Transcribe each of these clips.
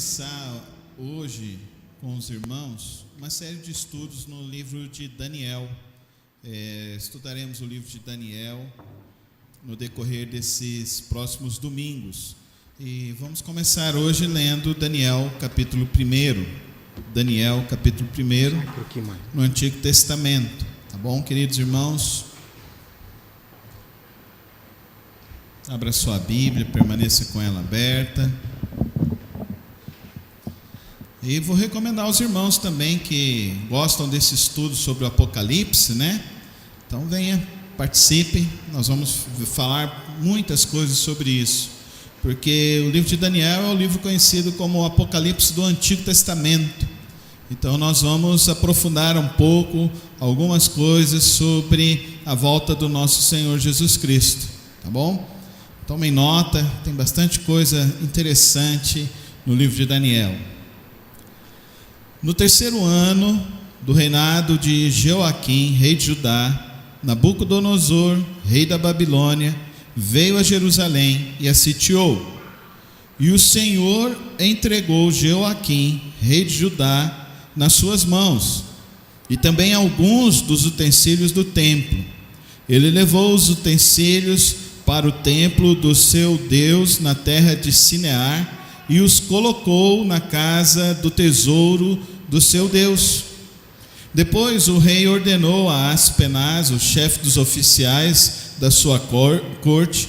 começar hoje com os irmãos uma série de estudos no livro de Daniel. Estudaremos o livro de Daniel no decorrer desses próximos domingos. E vamos começar hoje lendo Daniel capítulo 1. Daniel capítulo 1 no Antigo Testamento. Tá bom, queridos irmãos? Abra sua Bíblia, permaneça com ela aberta. E vou recomendar aos irmãos também que gostam desse estudo sobre o Apocalipse, né? Então venha, participe, nós vamos falar muitas coisas sobre isso. Porque o livro de Daniel é o livro conhecido como o Apocalipse do Antigo Testamento. Então nós vamos aprofundar um pouco algumas coisas sobre a volta do nosso Senhor Jesus Cristo, tá bom? Tomem nota, tem bastante coisa interessante no livro de Daniel. No 3º ano do reinado de Jeoaquim, rei de Judá, Nabucodonosor, rei da Babilônia, veio a Jerusalém e a sitiou. E o Senhor entregou Jeoaquim, rei de Judá, nas suas mãos, e também alguns dos utensílios do templo. Ele levou os utensílios para o templo do seu Deus na terra de Sinear e os colocou na casa do tesouro do seu Deus. Depois o rei ordenou a Aspenaz, o chefe dos oficiais da sua corte,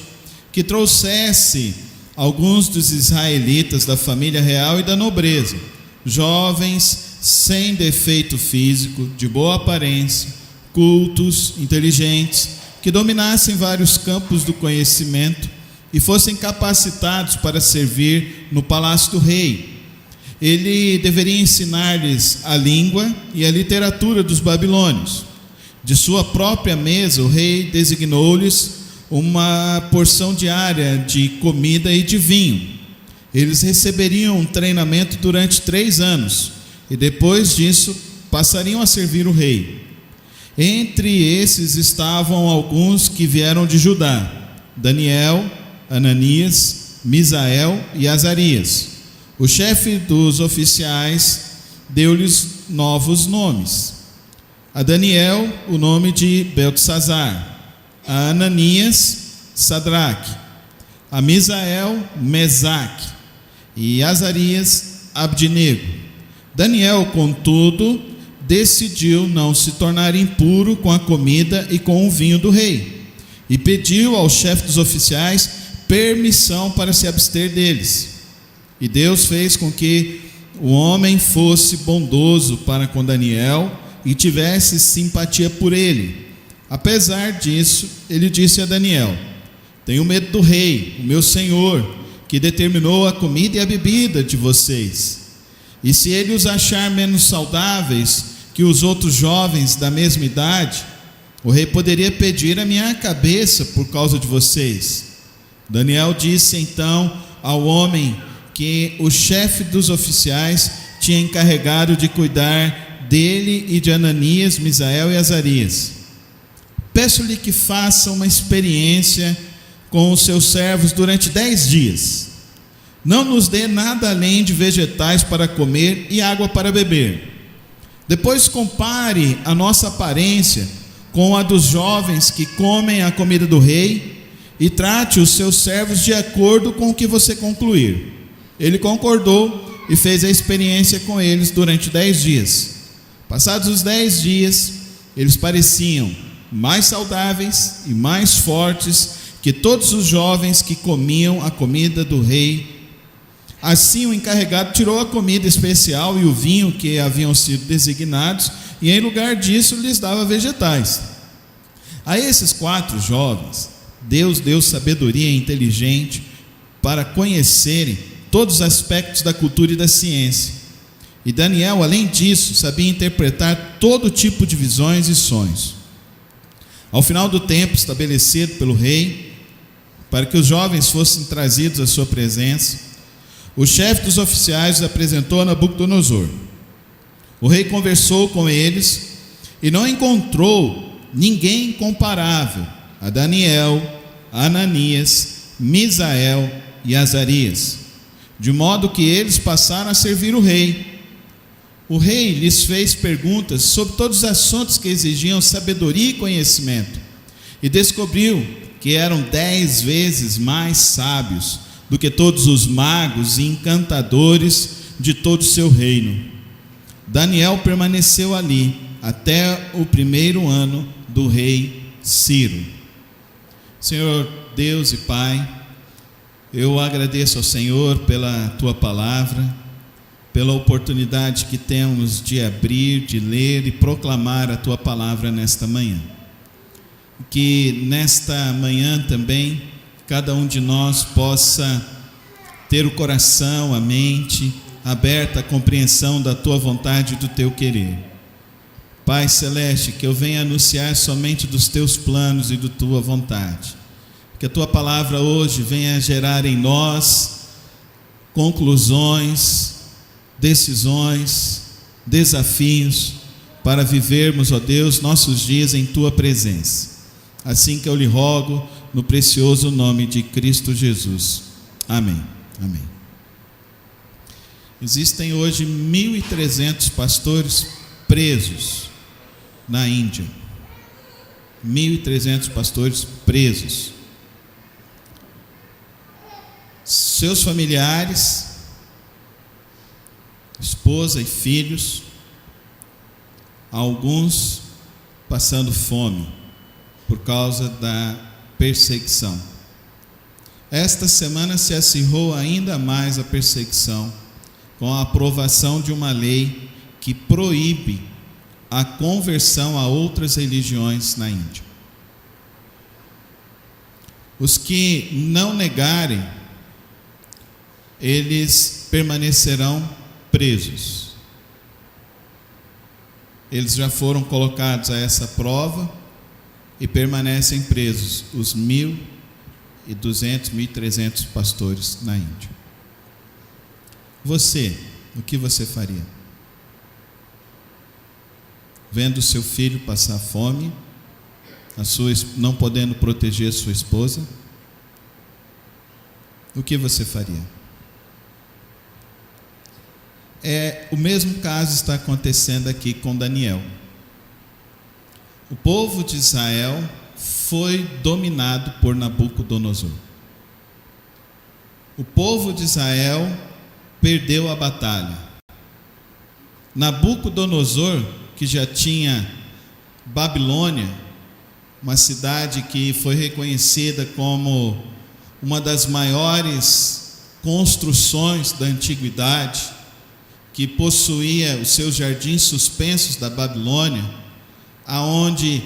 que trouxesse alguns dos israelitas da família real e da nobreza, jovens, sem defeito físico, de boa aparência, cultos, inteligentes, que dominassem vários campos do conhecimento e fossem capacitados para servir no palácio do rei. Ele deveria ensinar-lhes a língua e a literatura dos babilônios. De sua própria mesa, o rei designou-lhes uma porção diária de comida e de vinho. Eles receberiam um treinamento durante 3 anos e depois disso passariam a servir o rei. Entre esses estavam alguns que vieram de Judá: Daniel, Ananias, Misael e Azarias. O chefe dos oficiais deu-lhes novos nomes. A Daniel, o nome de Beltesazar; a Ananias, Sadraque; a Misael, Mesaque; e Azarias, Abdinego. Daniel, contudo, decidiu não se tornar impuro com a comida e com o vinho do rei, e pediu ao chefe dos oficiais permissão para se abster deles. E Deus fez com que o homem fosse bondoso para com Daniel e tivesse simpatia por ele. Apesar disso, ele disse a Daniel: tenho medo do rei, o meu senhor, que determinou a comida e a bebida de vocês. E se ele os achar menos saudáveis que os outros jovens da mesma idade, o rei poderia pedir a minha cabeça por causa de vocês. Daniel disse então ao homem que o chefe dos oficiais tinha encarregado de cuidar dele e de Ananias, Misael e Azarias: peço-lhe que faça uma experiência com os seus servos durante 10 dias. Não nos dê nada além de vegetais para comer e água para beber. Depois compare a nossa aparência com a dos jovens que comem a comida do rei e trate os seus servos de acordo com o que você concluir. Ele concordou e fez a experiência com eles durante 10 dias. Passados os 10 dias, eles pareciam mais saudáveis e mais fortes que todos os jovens que comiam a comida do rei. Assim o encarregado tirou a comida especial e o vinho que haviam sido designados, e em lugar disso lhes dava vegetais. A esses 4 jovens, Deus deu sabedoria inteligente para conhecerem todos os aspectos da cultura e da ciência. E Daniel, além disso, sabia interpretar todo tipo de visões e sonhos. Ao final do tempo estabelecido pelo rei, para que os jovens fossem trazidos à sua presença, o chefe dos oficiais os apresentou a Nabucodonosor. O rei conversou com eles e não encontrou ninguém comparável a Daniel, Ananias, Misael e Azarias. de modo que eles passaram a servir o rei. O rei lhes fez perguntas sobre todos os assuntos que exigiam sabedoria e conhecimento, e descobriu que eram 10 vezes mais sábios do que todos os magos e encantadores de todo o seu reino. Daniel permaneceu ali até o 1º ano do rei Ciro. Senhor Deus e Pai, eu agradeço ao Senhor pela Tua palavra, pela oportunidade que temos de abrir, de ler e proclamar a Tua palavra nesta manhã. Que nesta manhã também, cada um de nós possa ter o coração, a mente aberta à compreensão da Tua vontade e do Teu querer. Pai Celeste, que eu venha anunciar somente dos Teus planos e da Tua vontade. Que a Tua palavra hoje venha gerar em nós conclusões, decisões, desafios, para vivermos, ó Deus, nossos dias em Tua presença. Assim que eu lhe rogo, no precioso nome de Cristo Jesus. Amém. Amém. Existem hoje 1.300 pastores presos na Índia. 1.300 pastores presos. Seus familiares, esposa e filhos, alguns passando fome por causa da perseguição. Esta semana se acirrou ainda mais a perseguição com a aprovação de uma lei que proíbe a conversão a outras religiões na Índia. Os que não negarem, eles permanecerão presos. Eles já foram colocados a essa prova e permanecem presos, os 1.200, 1.300 pastores na Índia. Você, o que você faria? Vendo seu filho passar fome, não podendo proteger sua esposa, o que você faria? O mesmo caso está acontecendo aqui com Daniel. O povo de Israel foi dominado por Nabucodonosor. O povo de Israel perdeu a batalha. Nabucodonosor, que já tinha Babilônia, uma cidade que foi reconhecida como uma das maiores construções da antiguidade, que possuía os seus jardins suspensos da Babilônia, aonde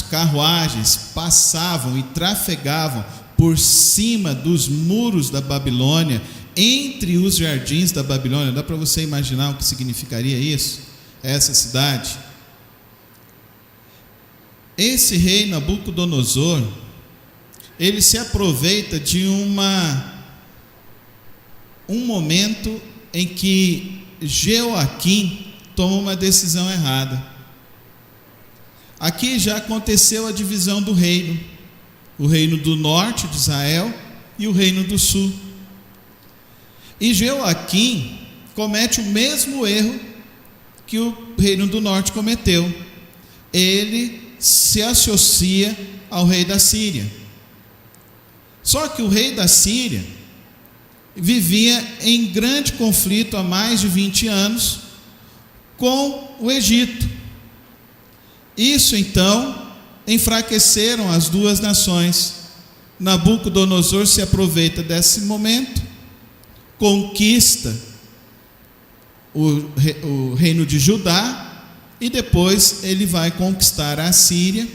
carruagens passavam e trafegavam por cima dos muros da Babilônia, entre os jardins da Babilônia. Dá para você imaginar o que significaria isso? Essa cidade. Esse rei Nabucodonosor, ele se aproveita de um momento em que Jeoaquim toma uma decisão errada. Aqui já aconteceu a divisão do reino, o reino do norte de Israel e o reino do sul. E Jeoaquim comete o mesmo erro que o reino do norte cometeu. Ele se associa ao rei da Síria. Só que o rei da Síria vivia em grande conflito há mais de 20 anos com o Egito. Isso então enfraqueceram as duas nações. Nabucodonosor se aproveita desse momento, conquista o reino de Judá, e depois ele vai conquistar a Síria,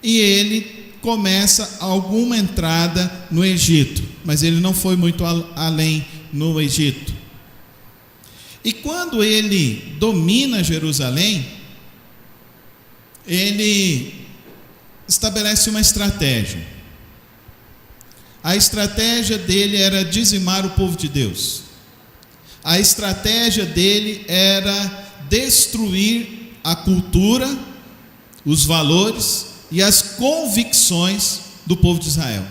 e ele começa alguma entrada no Egito, mas ele não foi muito além no Egito. E quando ele domina Jerusalém, ele estabelece uma estratégia. A estratégia dele era dizimar o povo de Deus. A estratégia dele era destruir a cultura, os valores e as convicções do povo de Israel.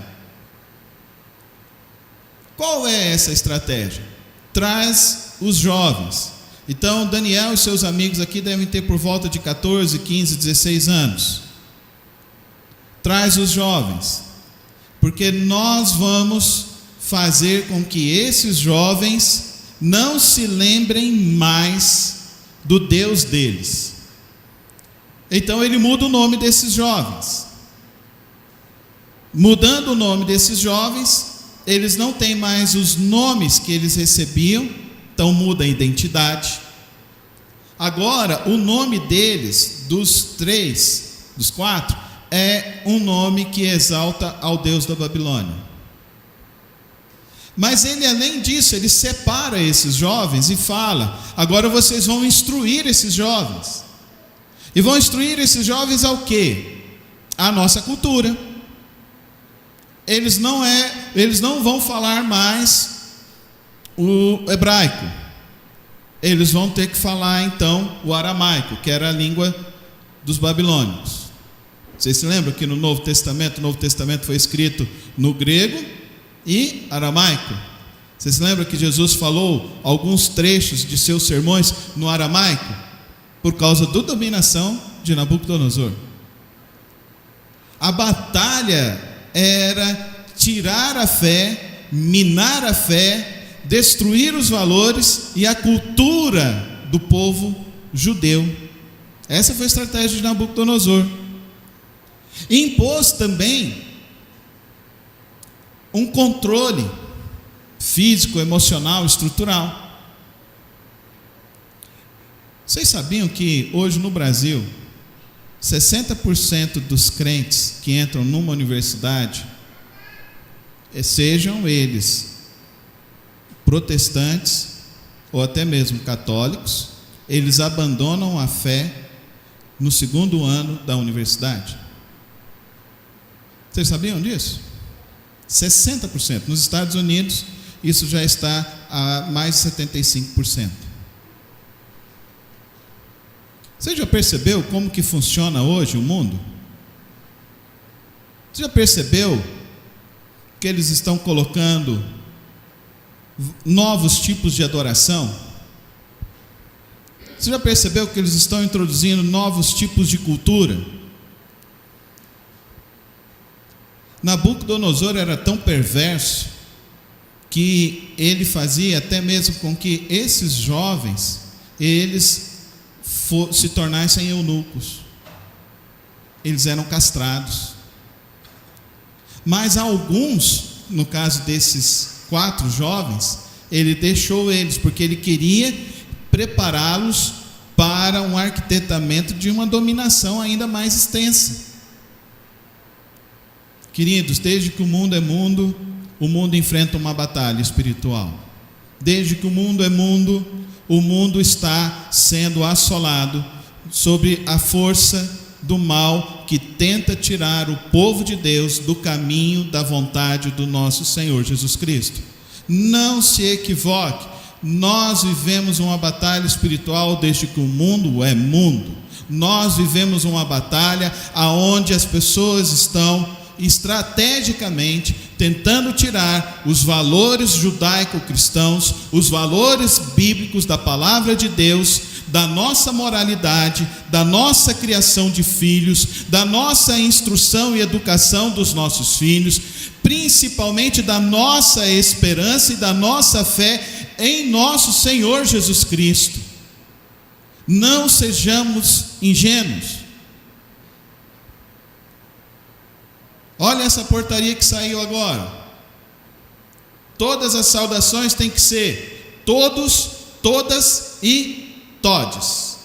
Qual é essa estratégia? Traz os jovens. Então, Daniel e seus amigos aqui devem ter por volta de 14, 15, 16 anos. Traz os jovens, porque nós vamos fazer com que esses jovens não se lembrem mais do Deus deles. Então ele muda o nome desses jovens. Mudando o nome desses jovens, eles não têm mais os nomes que eles recebiam, então muda a identidade. Agora, o nome deles, dos quatro, é um nome que exalta ao Deus da Babilônia. Mas ele, além disso, ele separa esses jovens e fala: agora vocês vão instruir esses jovens. E vão instruir esses jovens ao quê? À nossa cultura. Eles não vão falar mais o hebraico. Eles vão ter que falar então o aramaico, que era a língua dos babilônicos. Vocês se lembram que no Novo Testamento foi escrito no grego e aramaico? Vocês se lembram que Jesus falou alguns trechos de seus sermões no aramaico? Por causa da dominação de Nabucodonosor. A batalha era tirar a fé, minar a fé, destruir os valores e a cultura do povo judeu. Essa foi a estratégia de Nabucodonosor. Impôs também um controle físico, emocional, estrutural. Vocês sabiam que hoje no Brasil 60% dos crentes que entram numa universidade, sejam eles protestantes ou até mesmo católicos, eles abandonam a fé no segundo ano da universidade? Vocês sabiam disso? 60%. Nos Estados Unidos, isso já está a mais de 75%. Você já percebeu como que funciona hoje o mundo? Você já percebeu que eles estão colocando novos tipos de adoração? Você já percebeu que eles estão introduzindo novos tipos de cultura? Nabucodonosor era tão perverso que ele fazia até mesmo com que esses jovens, eles se tornassem eunucos. Eles eram castrados. Mas alguns, no caso desses 4 jovens, ele deixou eles, porque ele queria prepará-los para um arquitetamento de uma dominação ainda mais extensa. Queridos, desde que o mundo é mundo, o mundo enfrenta uma batalha espiritual. Desde que o mundo é mundo, o mundo está sendo assolado sobre a força do mal que tenta tirar o povo de Deus do caminho da vontade do nosso Senhor Jesus Cristo. Não se equivoque, nós vivemos uma batalha espiritual desde que o mundo é mundo. Nós vivemos uma batalha onde as pessoas estão estrategicamente tentando tirar os valores judaico-cristãos, os valores bíblicos da palavra de Deus, da nossa moralidade, da nossa criação de filhos, da nossa instrução e educação dos nossos filhos, principalmente da nossa esperança e da nossa fé em nosso Senhor Jesus Cristo. Não sejamos ingênuos. Olha essa portaria que saiu agora. Todas as saudações têm que ser todos, todas e todes.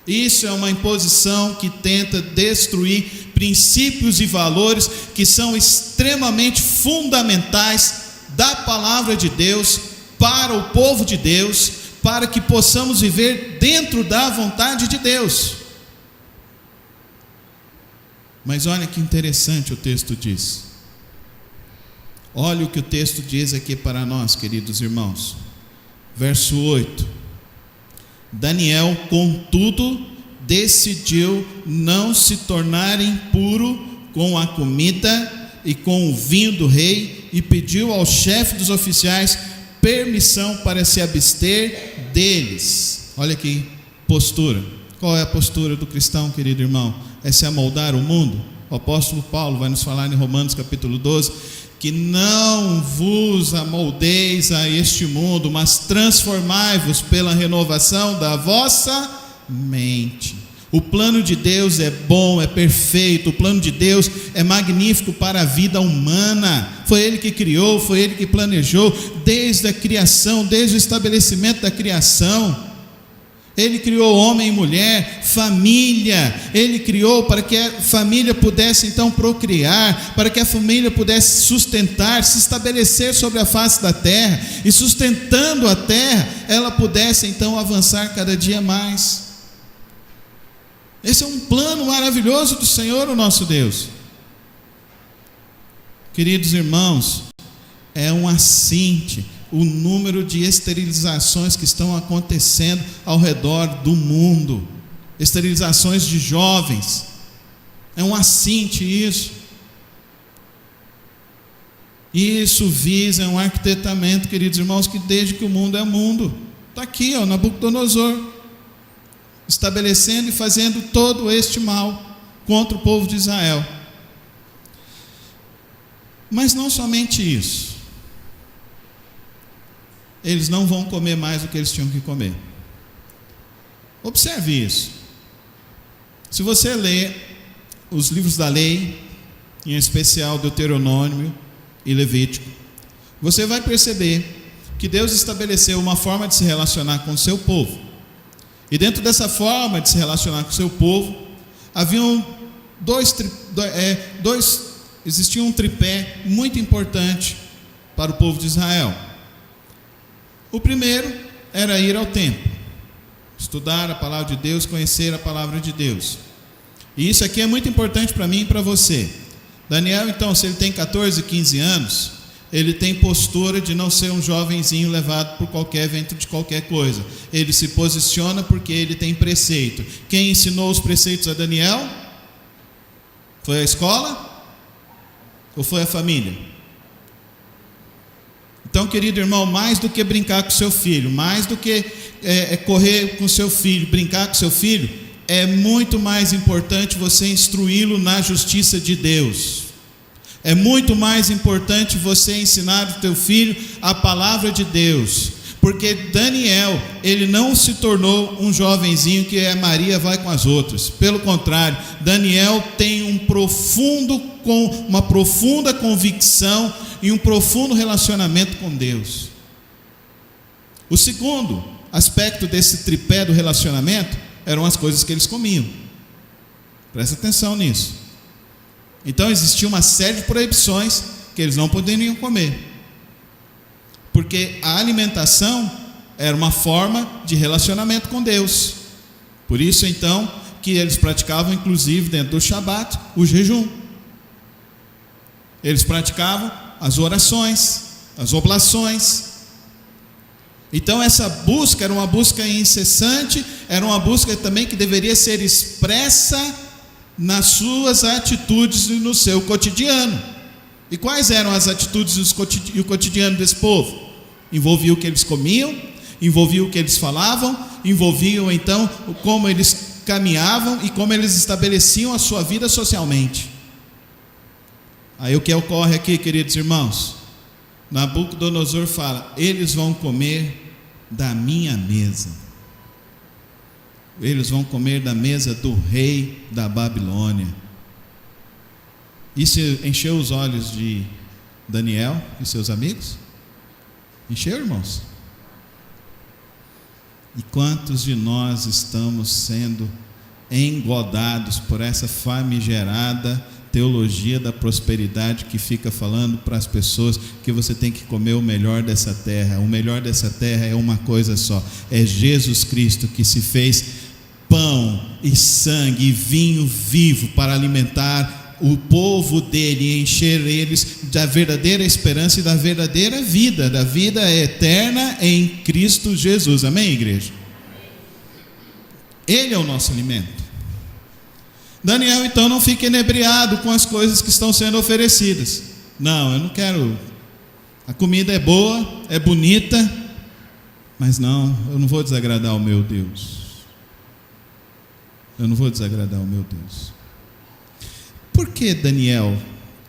Isso é uma imposição que tenta destruir princípios e valores que são extremamente fundamentais da palavra de Deus para o povo de Deus, para que possamos viver dentro da vontade de Deus. Mas olha que interessante o texto diz. Olha o que o texto diz aqui para nós, queridos irmãos. Verso 8. Daniel, contudo, decidiu não se tornar impuro com a comida, e com o vinho do rei, e pediu ao chefe dos oficiais permissão para se abster deles. Olha aqui, postura. Qual é a postura do cristão, querido irmão? É se amoldar o mundo? O apóstolo Paulo vai nos falar em Romanos capítulo 12, que não vos amoldeis a este mundo, mas transformai-vos pela renovação da vossa mente. O plano de Deus é bom, é perfeito. O plano de Deus é magnífico para a vida humana. Foi Ele que criou, foi Ele que planejou desde a criação, desde o estabelecimento da criação. Ele criou homem e mulher, família. Ele criou para que a família pudesse então procriar, para que a família pudesse sustentar, se estabelecer sobre a face da terra, e sustentando a terra, ela pudesse então avançar cada dia mais. Esse é um plano maravilhoso do Senhor, o nosso Deus. Queridos irmãos, é um assinte o número de esterilizações que estão acontecendo ao redor do mundo. Esterilizações de jovens. É um assinte isso. Isso visa um arquitetamento, queridos irmãos, que desde que o mundo é mundo. Está aqui, Nabucodonosor, estabelecendo e fazendo todo este mal contra o povo de Israel. Mas não somente isso. Eles não vão comer mais do que eles tinham que comer. Observe isso. Se você ler os livros da lei, em especial Deuteronômio e Levítico, você vai perceber que Deus estabeleceu uma forma de se relacionar com o seu povo. E dentro dessa forma de se relacionar com o seu povo, haviam existia um tripé muito importante para o povo de Israel. O primeiro era ir ao templo, estudar a palavra de Deus, conhecer a palavra de Deus. E isso aqui é muito importante para mim e para você. Daniel, então, se ele tem 14, 15 anos, ele tem postura de não ser um jovenzinho levado por qualquer vento de qualquer coisa. Ele se posiciona porque ele tem preceito. Quem ensinou os preceitos a Daniel? Foi a escola? Ou foi a família? Então, querido irmão, mais do que brincar com seu filho, mais do que correr com seu filho, brincar com seu filho, é muito mais importante você instruí-lo na justiça de Deus. É muito mais importante você ensinar o teu filho a palavra de Deus, porque Daniel, ele não se tornou um jovenzinho que Maria vai com as outras. Pelo contrário, Daniel tem uma profunda convicção e um profundo relacionamento com Deus. O segundo aspecto desse tripé do relacionamento eram as coisas que eles comiam. Presta atenção nisso. Então existia uma série de proibições que eles não poderiam comer, porque a alimentação era uma forma de relacionamento com Deus. Por isso então que eles praticavam, inclusive dentro do Shabat, o jejum. Eles praticavam as orações, as oblações. Então essa busca era uma busca incessante, era uma busca também que deveria ser expressa nas suas atitudes e no seu cotidiano. E quais eram as atitudes e o cotidiano desse povo? Envolvia o que eles comiam, envolvia o que eles falavam, envolviam então como eles caminhavam e como eles estabeleciam a sua vida socialmente. Aí o que ocorre aqui, queridos irmãos? Nabucodonosor fala: eles vão comer da minha mesa. Eles vão comer da mesa do rei da Babilônia. Isso encheu os olhos de Daniel e seus amigos? Encheu, irmãos? E quantos de nós estamos sendo engodados por essa famigerada teologia da prosperidade que fica falando para as pessoas que você tem que comer o melhor dessa terra? O melhor dessa terra é uma coisa só: é Jesus Cristo, que se fez pão e sangue e vinho vivo para alimentar o povo dele e encher eles da verdadeira esperança e da verdadeira vida, da vida eterna em Cristo Jesus. Amém, igreja? Ele é o nosso alimento. Daniel então não fica inebriado com as coisas que estão sendo oferecidas. Não, eu não quero. A comida é boa, é bonita, mas não, eu não vou desagradar o meu Deus. Eu não vou desagradar o meu Deus. Por que Daniel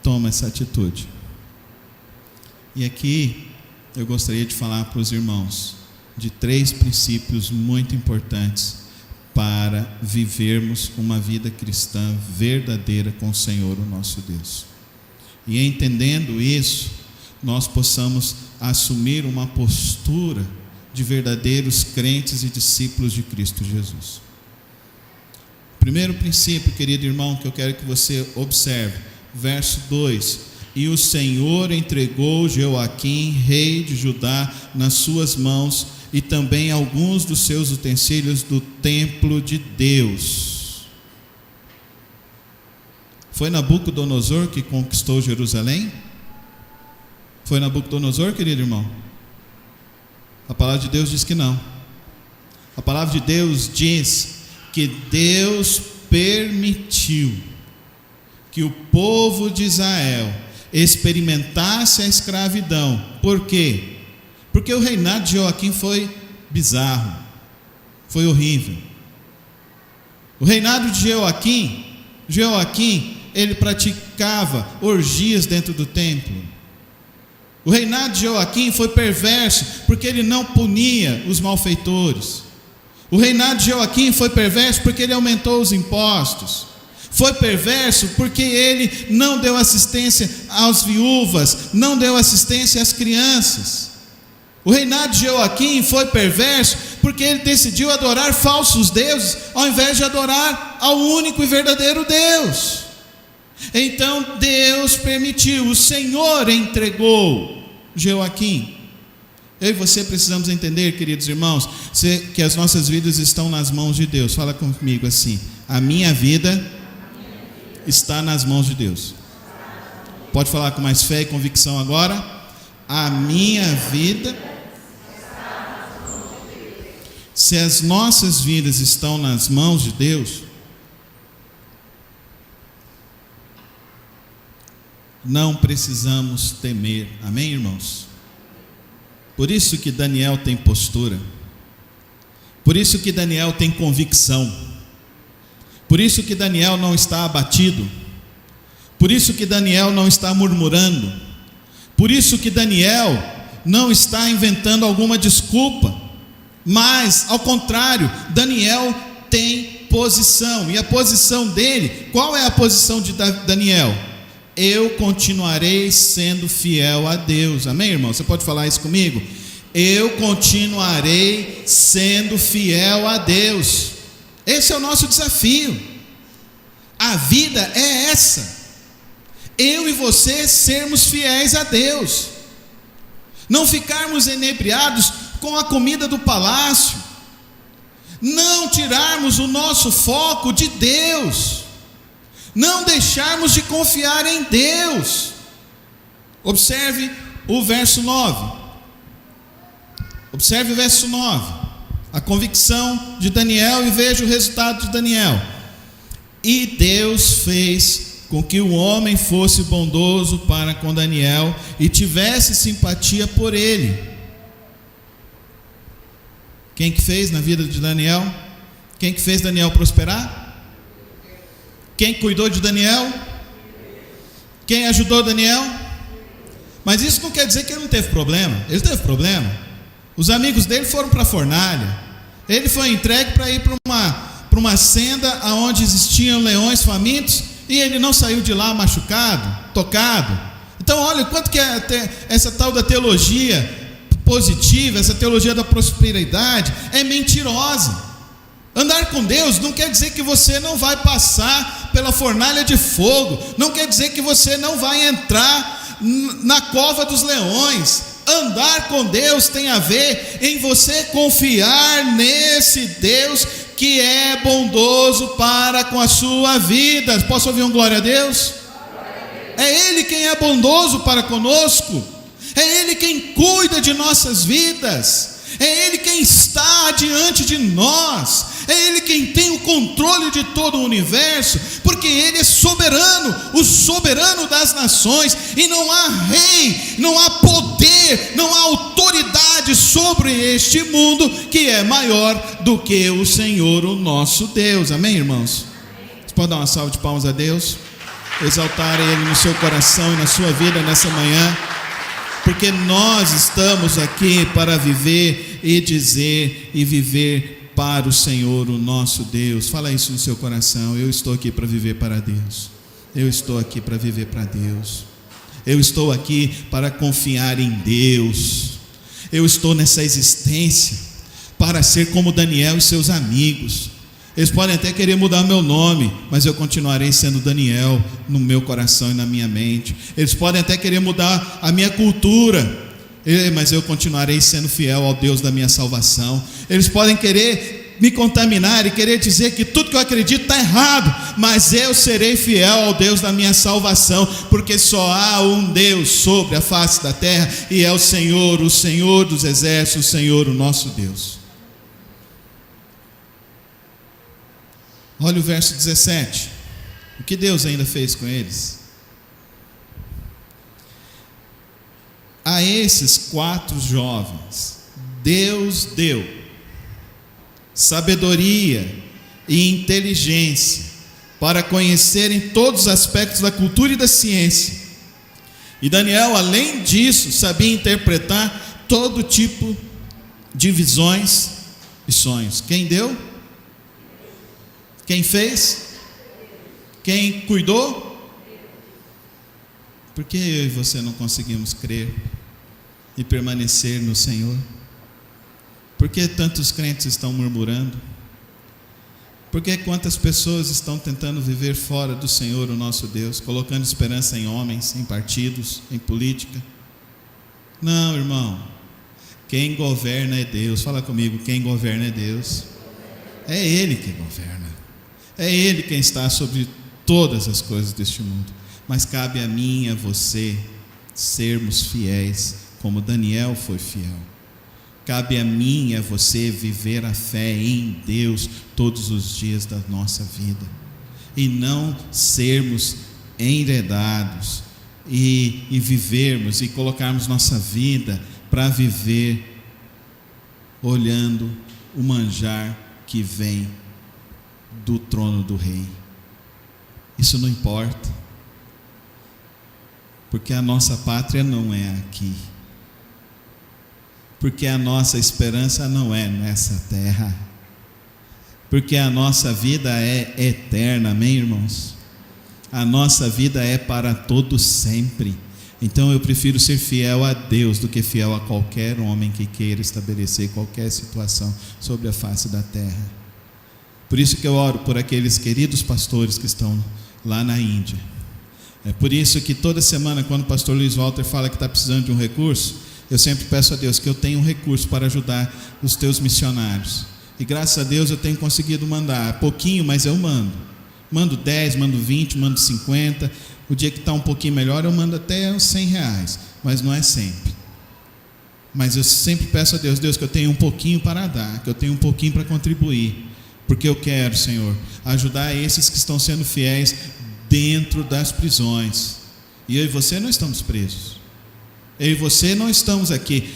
toma essa atitude? E aqui eu gostaria de falar para os irmãos de 3 princípios muito importantes para vivermos uma vida cristã verdadeira com o Senhor, o nosso Deus. E entendendo isso, nós possamos assumir uma postura de verdadeiros crentes e discípulos de Cristo Jesus. Primeiro princípio, querido irmão, que eu quero que você observe, verso 2: e o Senhor entregou Jeoaquim, rei de Judá, nas suas mãos, e também alguns dos seus utensílios do templo de Deus. Foi Nabucodonosor que conquistou Jerusalém? Foi Nabucodonosor, querido irmão? A palavra de Deus diz que não. A palavra de Deus diz que Deus permitiu que o povo de Israel experimentasse a escravidão. Por quê? Porque o reinado de Joaquim foi bizarro, foi horrível. O reinado de Joaquim, ele praticava orgias dentro do templo. O reinado de Joaquim foi perverso, porque ele não punia os malfeitores. O reinado de Joaquim foi perverso porque ele aumentou os impostos. Foi perverso porque ele não deu assistência às viúvas, não deu assistência às crianças. O reinado de Joaquim foi perverso porque ele decidiu adorar falsos deuses, ao invés de adorar ao único e verdadeiro Deus. Então Deus permitiu, o Senhor entregou Joaquim. Eu e você precisamos entender, queridos irmãos, que as nossas vidas estão nas mãos de Deus. Fala comigo assim: a minha vida está nas mãos de Deus. Pode falar com mais fé e convicção agora. A minha vida. Se as nossas vidas estão nas mãos de Deus, não precisamos temer. Amém, irmãos? Por isso que Daniel tem postura. Por isso que Daniel tem convicção. Por isso que Daniel não está abatido. Por isso que Daniel não está murmurando. Por isso que Daniel não está inventando alguma desculpa. Mas, ao contrário, Daniel tem posição. E a posição dele, qual é a posição de Daniel? Eu continuarei sendo fiel a Deus. Amém, irmão? Você pode falar isso comigo? Eu continuarei sendo fiel a Deus. Esse é o nosso desafio. A vida é essa. Eu e você sermos fiéis a Deus. Não ficarmos inebriados com a comida do palácio. Não tirarmos o nosso foco de Deus. Não deixarmos de confiar em Deus. Observe o verso 9. Observe o verso 9. A convicção de Daniel, e veja o resultado de Daniel. E Deus fez com que o homem fosse bondoso para com Daniel e tivesse simpatia por ele. Quem que fez na vida de Daniel? Quem que fez Daniel prosperar? Quem cuidou de Daniel? Quem ajudou Daniel? Mas isso não quer dizer que ele não teve problema. Ele teve problema. Os amigos dele foram para a fornalha. Ele foi entregue para ir para uma senda onde existiam leões famintos, e ele não saiu de lá machucado, tocado. Então olha quanto que essa tal da teologia positiva, essa teologia da prosperidade é mentirosa. Andar com Deus não quer dizer que você não vai passar pela fornalha de fogo, não quer dizer que você não vai entrar na cova dos leões. Andar com Deus tem a ver em você confiar nesse Deus que é bondoso para com a sua vida. Posso ouvir um glória a Deus? É Ele quem é bondoso para conosco. É Ele quem cuida de nossas vidas. É Ele quem está diante de nós, é Ele quem tem o controle de todo o universo, porque Ele é soberano, o soberano das nações, e não há rei, não há poder, não há autoridade sobre este mundo que é maior do que o Senhor, o nosso Deus. Amém, irmãos? Você pode dar uma salva de palmas a Deus? Exaltar Ele no seu coração e na sua vida nessa manhã, porque nós estamos aqui para viver e dizer e viver para o Senhor, o nosso Deus. Fala isso no seu coração: eu estou aqui para viver para Deus, eu estou aqui para viver para Deus, eu estou aqui para confiar em Deus, eu estou nessa existência para ser como Daniel e seus amigos. Eles podem até querer mudar meu nome, mas eu continuarei sendo Daniel no meu coração e na minha mente. Eles podem até querer mudar a minha cultura, mas eu continuarei sendo fiel ao Deus da minha salvação. Eles podem querer me contaminar e querer dizer que tudo que eu acredito está errado, mas eu serei fiel ao Deus da minha salvação, porque só há um Deus sobre a face da terra, e é o Senhor dos exércitos, o Senhor, o nosso Deus. Olha o verso 17, o que Deus ainda fez com eles. A esses 4 jovens, Deus deu sabedoria e inteligência para conhecerem todos os aspectos da cultura e da ciência. E Daniel, além disso, sabia interpretar todo tipo de visões e sonhos. Quem deu? Quem fez? Quem cuidou? Por que eu e você não conseguimos crer e permanecer no Senhor? Por que tantos crentes estão murmurando? Por que quantas pessoas estão tentando viver fora do Senhor, o nosso Deus, colocando esperança em homens, em partidos, em política? Não, irmão, quem governa é Deus. Fala comigo: quem governa é Deus. É Ele que governa, é Ele quem está sobre todas as coisas deste mundo. Mas cabe a mim e a você sermos fiéis, como Daniel foi fiel. Cabe a mim e a você viver a fé em Deus todos os dias da nossa vida, e não sermos enredados e vivermos e colocarmos nossa vida para viver olhando o manjar que vem do trono do rei. Isso não importa, porque a nossa pátria não é aqui, porque a nossa esperança não é nessa terra, porque a nossa vida é eterna. Amém, irmãos? A nossa vida é para todo sempre. Então eu prefiro ser fiel a Deus do que fiel a qualquer homem que queira estabelecer qualquer situação sobre a face da terra. Por isso que eu oro por aqueles queridos pastores que estão lá na Índia. É por isso que toda semana, quando o pastor Luiz Walter fala que está precisando de um recurso, eu sempre peço a Deus que eu tenha um recurso para ajudar os teus missionários. E graças a Deus eu tenho conseguido mandar pouquinho, mas eu mando 10, mando 20, mando 50. O dia que está um pouquinho melhor eu mando até uns R$100, mas não é sempre. Mas eu sempre peço a Deus: Deus, que eu tenha um pouquinho para dar, que eu tenha um pouquinho para contribuir, porque eu quero, Senhor, ajudar esses que estão sendo fiéis dentro das prisões. E eu e você não estamos presos, eu e você não estamos aqui.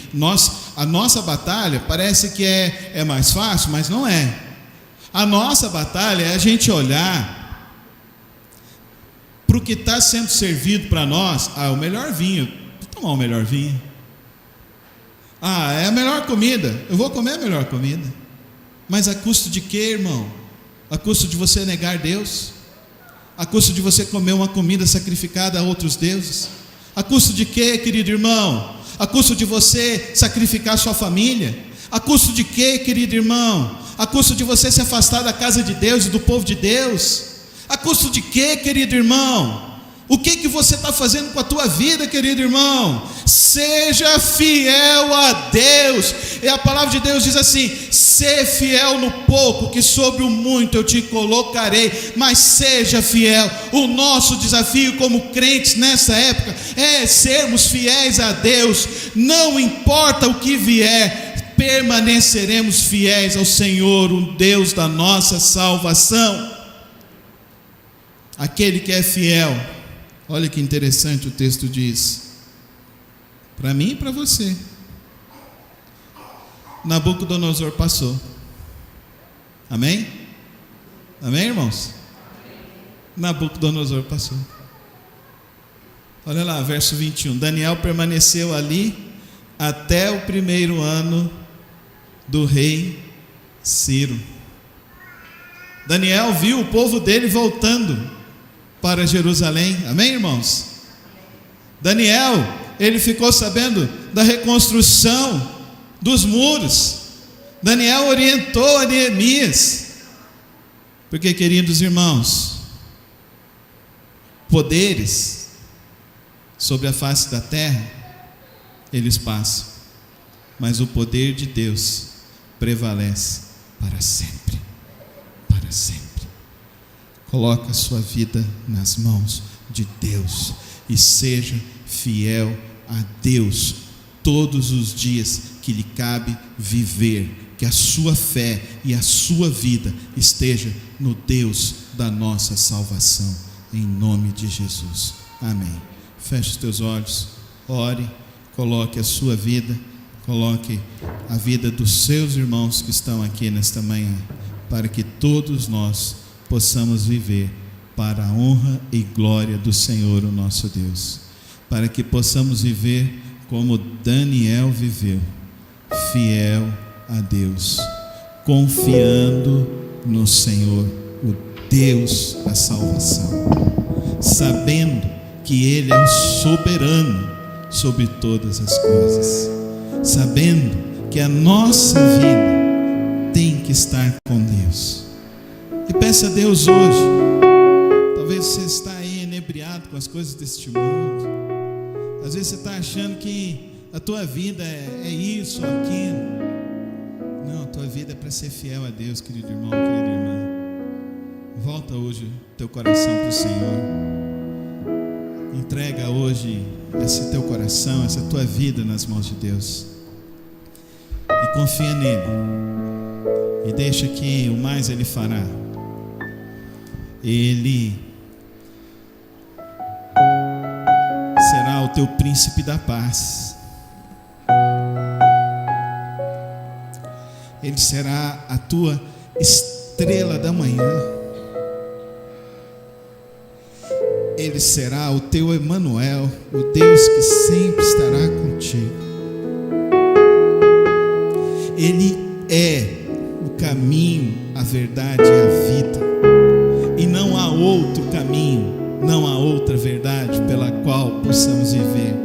A nossa batalha parece que é mais fácil, mas não é. A nossa batalha é a gente olhar para o que está sendo servido para nós. O melhor vinho, vou tomar o melhor vinho. É a melhor comida, eu vou comer a melhor comida. Mas a custo de quê, irmão? A custo de você negar Deus? A custo de você comer uma comida sacrificada a outros deuses? A custo de quê, querido irmão? A custo de você sacrificar sua família? A custo de quê, querido irmão? A custo de você se afastar da casa de Deus e do povo de Deus? A custo de quê, querido irmão? O que você está fazendo com a tua vida, querido irmão? Seja fiel a Deus. E a palavra de Deus diz assim: sê fiel no pouco, que sobre o muito eu te colocarei. Mas seja fiel. O nosso desafio como crentes nessa época é sermos fiéis a Deus. Não importa o que vier, permaneceremos fiéis ao Senhor, o Deus da nossa salvação. Aquele que é fiel, olha que interessante o texto diz, para mim e para você. Nabucodonosor passou. Amém? Amém, irmãos? Nabucodonosor passou. Olha lá, verso 21. Daniel permaneceu ali até o 1º ano do rei Ciro. Daniel viu o povo dele voltando para Jerusalém. Amém, irmãos? Daniel, ele ficou sabendo da reconstrução dos muros. Daniel orientou a Neemias. Porque, queridos irmãos, poderes sobre a face da terra, eles passam, mas o poder de Deus prevalece para sempre, para sempre. Coloca a sua vida nas mãos de Deus e seja fiel a Deus todos os dias que lhe cabe viver. Que a sua fé e a sua vida esteja no Deus da nossa salvação, em nome de Jesus. Amém. Feche os teus olhos, ore, coloque a sua vida, coloque a vida dos seus irmãos que estão aqui nesta manhã, para que todos nós possamos viver para a honra e glória do Senhor, o nosso Deus, para que possamos viver como Daniel viveu, fiel a Deus, confiando no Senhor, o Deus da salvação, sabendo que Ele é o soberano sobre todas as coisas, sabendo que a nossa vida tem que estar com Deus. E peça a Deus hoje. Talvez você está aí inebriado com as coisas deste mundo. Às vezes você está achando que a tua vida é isso ou aquilo. Não, a tua vida é para ser fiel a Deus, querido irmão, querida irmã. Volta hoje teu coração para o Senhor. Entrega hoje esse teu coração, essa tua vida nas mãos de Deus. E confia nele. E deixa que o mais Ele fará. Ele será o teu príncipe da paz. Ele será a tua estrela da manhã. Ele será o teu Emanuel, o Deus que sempre estará contigo. Ele é o caminho, a verdade e a vida. E não há outro caminho, não há outra verdade pela qual possamos viver.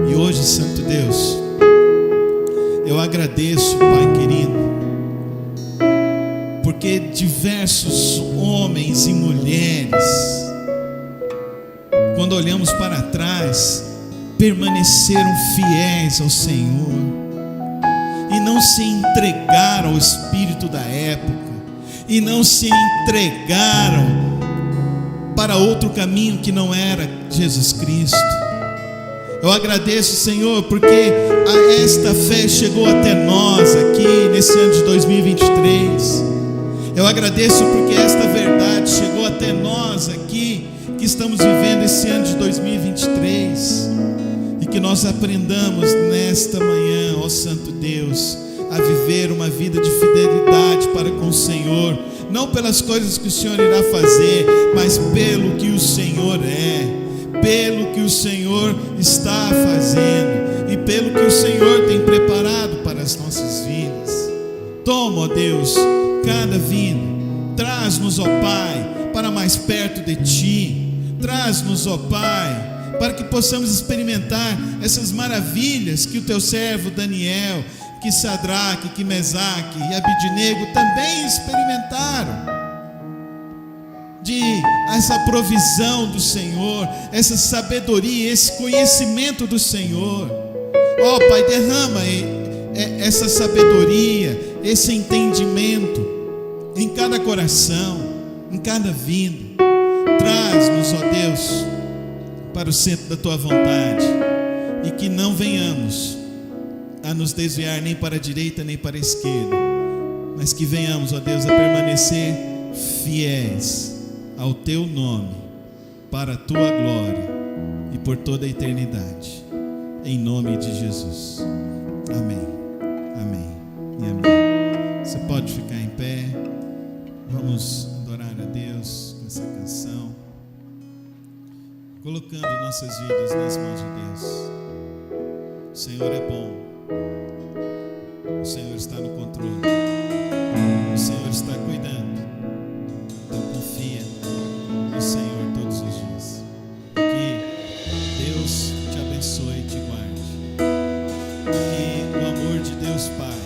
E hoje, Santo Deus, eu agradeço, Pai querido, porque diversos homens e mulheres, quando olhamos para trás, permaneceram fiéis ao Senhor e não se entregaram ao espírito da época, e não se entregaram para outro caminho que não era Jesus Cristo. Eu agradeço, Senhor, porque esta fé chegou até nós aqui nesse ano de 2023. Eu agradeço porque esta verdade chegou até nós aqui, que estamos vivendo esse ano de 2023, e que nós aprendamos nesta manhã, ó Santo Deus, a viver uma vida de fidelidade para com o Senhor, não pelas coisas que o Senhor irá fazer, mas pelo que o Senhor é, pelo que o Senhor está fazendo e pelo que o Senhor tem preparado para as nossas vidas. Toma, ó Deus, cada vida, traz-nos, ó Pai, para mais perto de Ti, traz-nos, ó Pai, para que possamos experimentar essas maravilhas que o Teu servo Daniel, que Sadraque, que Mesaque e Abidnego também experimentaram, de essa provisão do Senhor, essa sabedoria, esse conhecimento do Senhor. Ó Pai, derrama essa sabedoria, esse entendimento em cada coração, em cada vida. Traz-nos, ó Deus, para o centro da Tua vontade, e que não venhamos a nos desviar nem para a direita nem para a esquerda, mas que venhamos, ó Deus, a permanecer fiéis ao Teu nome, para a Tua glória e por toda a eternidade, em nome de Jesus. Amém, amém e amém. Você pode ficar em pé. Vamos adorar a Deus com essa canção, colocando nossas vidas nas mãos de Deus. O Senhor é bom, o Senhor está no controle, o Senhor está cuidando. Então confia no Senhor todos os dias. Que Deus te abençoe e te guarde. Que o amor de Deus Pai,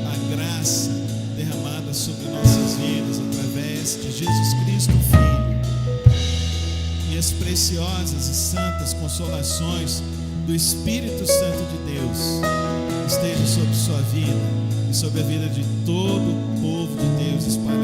a graça derramada sobre nossas vidas através de Jesus Cristo, Filho, e as preciosas e santas consolações do Espírito Santo de Deus esteja sobre sua vida e sobre a vida de todo o povo de Deus espalhado